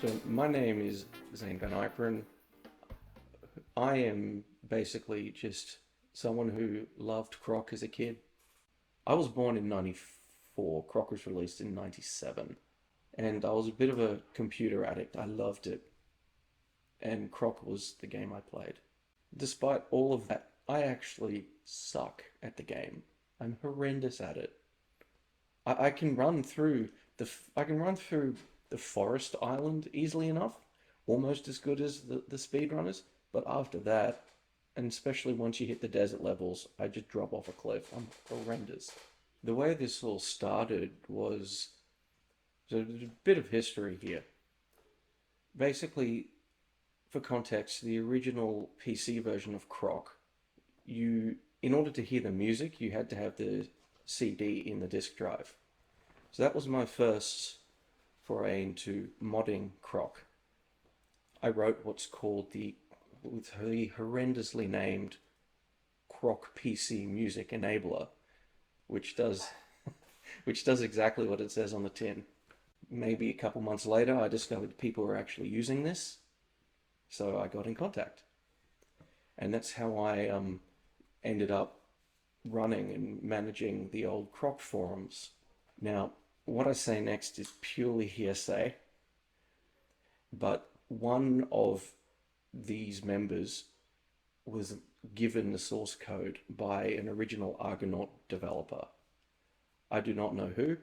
So my name is Zane van Iperen. I am basically just someone who loved Croc as a kid. I was born in 94. Croc was released in 97. And I was a bit of a computer addict. I loved it. And Croc was the game I played. Despite all of that, I actually suck at the game. I'm horrendous at it. I can run through I can run through the forest island easily enough, almost as good as the speedrunners. But after that, and especially once you hit the desert levels, I just drop off a cliff. I'm horrendous. The way this all started was, so there's a bit of history here. Basically, for context, the original PC version of Croc, in order to hear the music, you had to have the CD in the disk drive. So that was my first foray into modding Croc. I wrote what's called the horrendously named Croc PC Music Enabler, which does which does exactly what it says on the tin. Maybe a couple months later, I discovered people were actually using this, so I got in contact, and that's how I ended up running and managing the old Croc forums. Now, what I say next is purely hearsay, but one of these members was given the source code by an original Argonaut developer. I do not know who,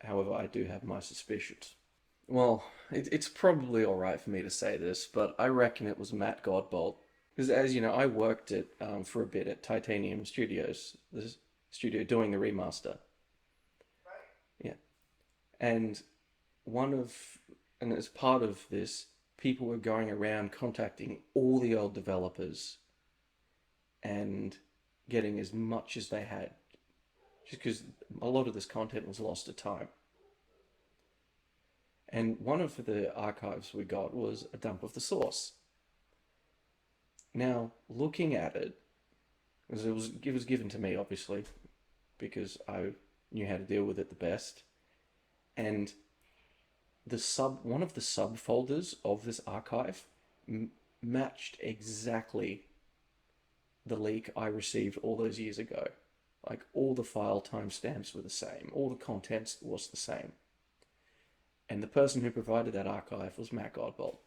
however, I do have my suspicions. Well, it's probably alright for me to say this, but I reckon it was Matt Godbolt. Because as you know, I worked for a bit at Titanium Studios, the studio doing the remaster. Yeah. And and as part of this, people were going around contacting all the old developers and getting as much as they had, just because a lot of this content was lost to time. And one of the archives we got was a dump of the source. Now, looking at it, because it was given to me, obviously, because I knew how to deal with it the best, and one of the subfolders of this archive matched exactly the leak I received all those years ago. Like, all the file timestamps were the same, all the contents was the same. And the person who provided that archive was Matt Godbolt.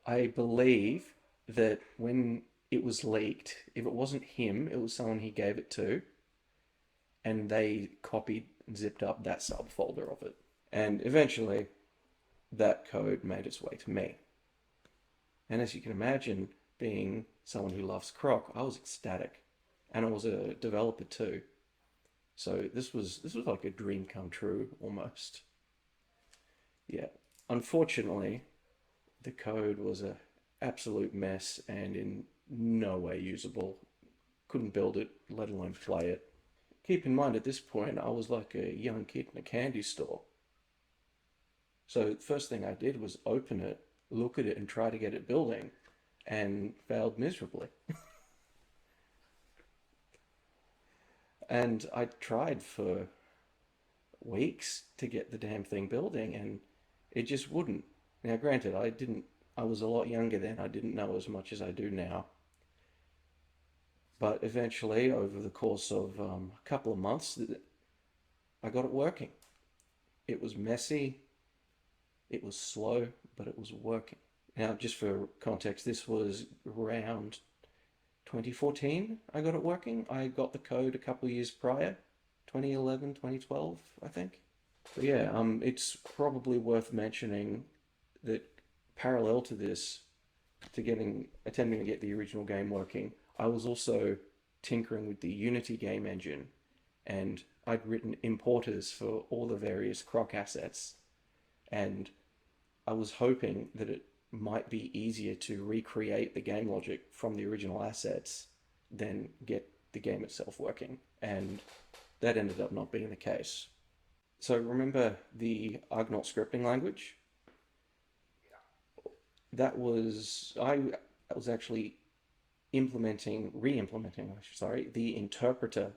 I believe that when it was leaked, if it wasn't him, it was someone he gave it to, and they copied and zipped up that subfolder of it. And eventually, that code made its way to me. And as you can imagine, being someone who loves Croc, I was ecstatic. And I was a developer too. So this was like a dream come true almost. Yeah. Unfortunately, the code was an absolute mess and in no way usable. Couldn't build it, let alone play it. Keep in mind, at this point, I was like a young kid in a candy store. So the first thing I did was open it, look at it, and try to get it building, and failed miserably. And I tried for weeks to get the damn thing building, and it just wouldn't. Now, granted, I was a lot younger then. I didn't know as much as I do now. But eventually, over the course of a couple of months, I got it working. It was messy. It was slow, but it was working. Now, just for context, this was around 2014 I got it working. I got the code a couple of years prior, 2011, 2012, I think. But yeah, it's probably worth mentioning that parallel to this, attempting to get the original game working, I was also tinkering with the Unity game engine, and I'd written importers for all the various Croc assets, and I was hoping that it might be easier to recreate the game logic from the original assets than get the game itself working, and that ended up not being the case. So remember the Argonaut scripting language? I was actually re-implementing, the interpreter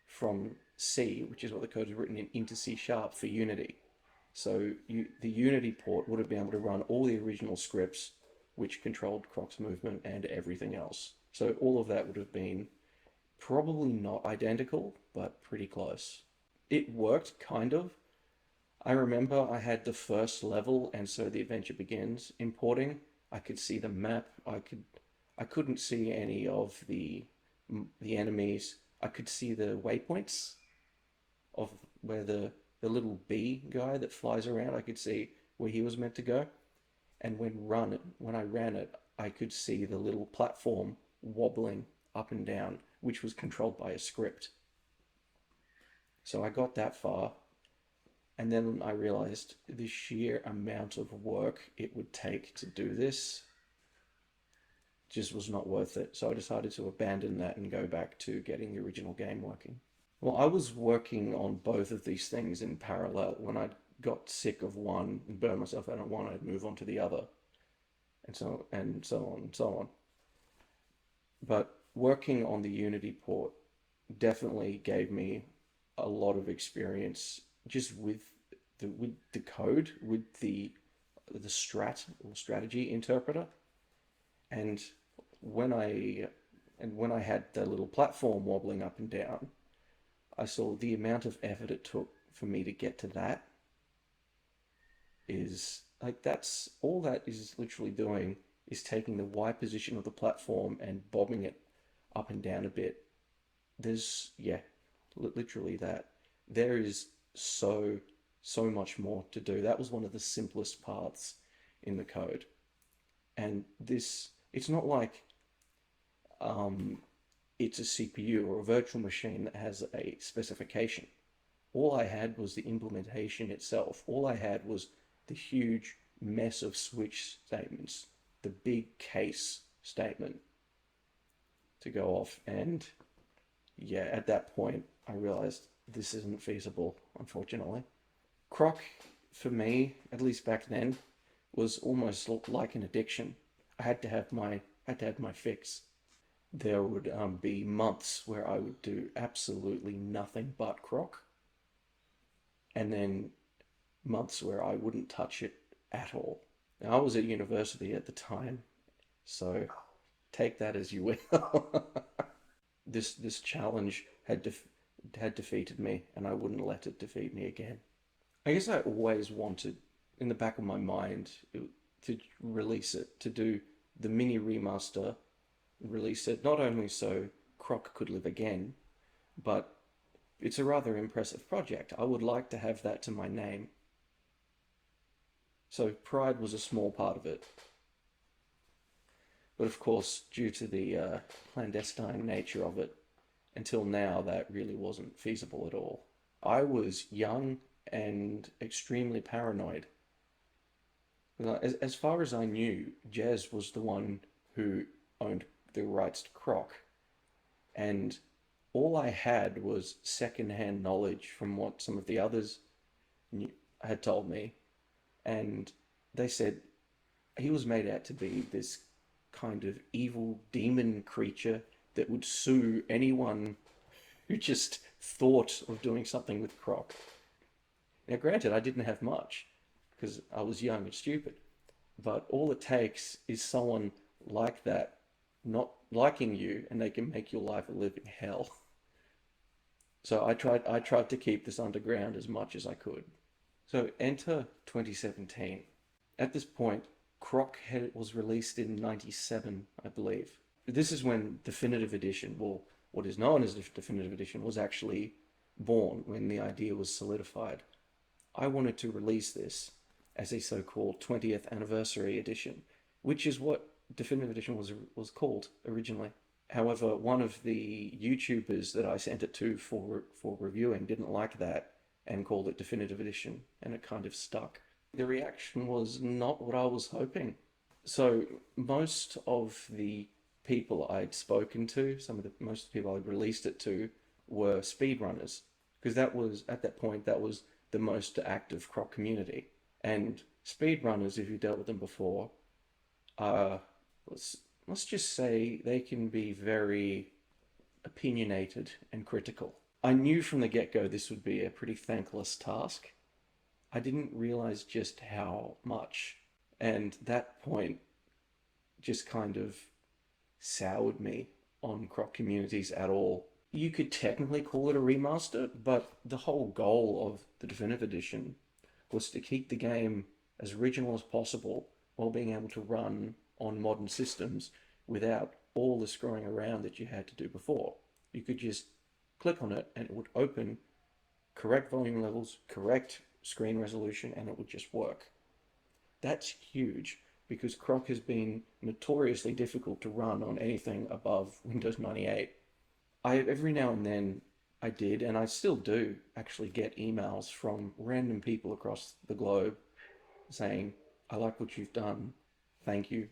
from C, which is what the code is written in, into C# for Unity. So the Unity port would have been able to run all the original scripts which controlled Croc's movement and everything else. So all of that would have been probably not identical, but pretty close. It worked, kind of. I remember I had the first level, and so the adventure begins importing. I could see the map. I couldn't see any of the enemies. I could see the waypoints of where the little bee guy that flies around. I could see where he was meant to go. And when I ran it, I could see the little platform wobbling up and down, which was controlled by a script. So I got that far, and then I realized the sheer amount of work it would take to do this just was not worth it. So I decided to abandon that and go back to getting the original game working. Well, I was working on both of these things in parallel. When I got sick of one and burned myself out on one, I'd move on to the other, and so on and so on. But working on the Unity port definitely gave me a lot of experience just with the code, with the strategy interpreter, and when I had the little platform wobbling up and down, I saw the amount of effort it took for me to get to that is like that's all that is literally doing is taking the Y position of the platform and bobbing it up and down a bit. There's, yeah, literally that. There is so much more to do. That was one of the simplest paths in the code. And it's not like it's a CPU or a virtual machine that has a specification. All I had was the implementation itself. All I had was the huge mess of switch statements, the big case statement to go off. And yeah, at that point, I realized this isn't feasible, unfortunately. Croc, for me, at least back then, was almost like an addiction. I had to have my fix. There would be months where I would do absolutely nothing but Croc, and then months where I wouldn't touch it at all. Now, I was at university at the time, so take that as you will. This challenge had defeated me, and I wouldn't let it defeat me again. I guess I always wanted, in the back of my mind, to release it, to do the mini remaster, release it, not only so Croc could live again, but it's a rather impressive project. I would like to have that to my name. So pride was a small part of it. But of course, due to the clandestine nature of it, until now, that really wasn't feasible at all. I was young and extremely paranoid. As far as I knew, Jez was the one who owned the rights to Croc, and all I had was secondhand knowledge from what some of the others had told me, and they said he was made out to be this kind of evil demon creature that would sue anyone who just thought of doing something with Croc. Now, granted, I didn't have much because I was young and stupid, but all it takes is someone like that not liking you, and they can make your life a living hell. So I tried to keep this underground as much as I could. So enter 2017. At this point, Croc was released in '97, I believe. This is when Definitive Edition, well, what is known as the Definitive Edition, was actually born, when the idea was solidified. I wanted to release this as a so-called 20th anniversary edition, which is what Definitive Edition was called originally. However, one of the YouTubers that I sent it to for reviewing didn't like that and called it Definitive Edition, and it kind of stuck. The reaction was not what I was hoping. So most of the people I'd spoken to, most of the people I'd released it to, were speedrunners, because that was, at that point, that was the most active Croc community. And speedrunners, if you've dealt with them before, let's just say they can be very opinionated and critical. I knew from the get-go this would be a pretty thankless task. I didn't realize just how much. And that point just kind of soured me on Croc communities at all. You could technically call it a remaster, but the whole goal of the Definitive Edition was to keep the game as original as possible while being able to run on modern systems without all the screwing around that you had to do before. You could just click on it and it would open correct volume levels, correct screen resolution, and it would just work. That's huge because Croc has been notoriously difficult to run on anything above Windows 98. Every now and then I did, and I still do, actually get emails from random people across the globe saying, I like what you've done. Thank you.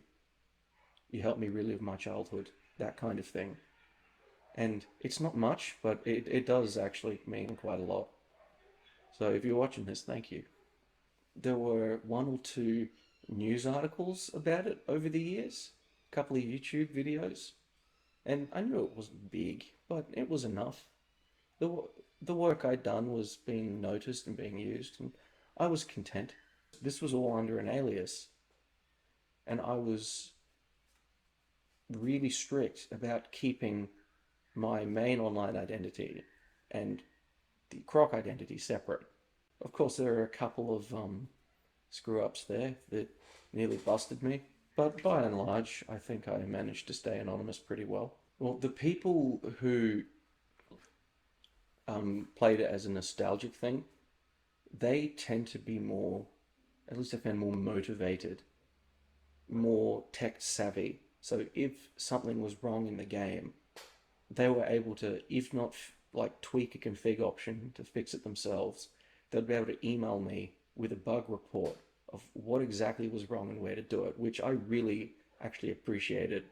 You helped me relive my childhood. That kind of thing. And it's not much, but it does actually mean quite a lot. So if you're watching this, thank you. There were one or two news articles about it over the years, a couple of YouTube videos, and I knew it wasn't big, but it was enough. The, the work I'd done was being noticed and being used, and I was content. This was all under an alias, and I was really strict about keeping my main online identity and the Croc identity separate. Of course, there are a couple of screw ups there that nearly busted me, but by and large, I think I managed to stay anonymous pretty well. Well, the people who played it as a nostalgic thing, they tend to be more, at least I found, more motivated, more tech savvy. So if something was wrong in the game, they were able to, if not like tweak a config option to fix it themselves, they'd be able to email me with a bug report of what exactly was wrong and where to do it, which I really actually appreciated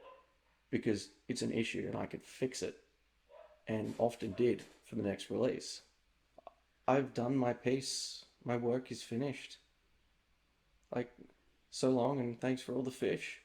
because it's an issue and I could fix it, and often did for the next release. I've done my piece, my work is finished. Like, so long and thanks for all the fish.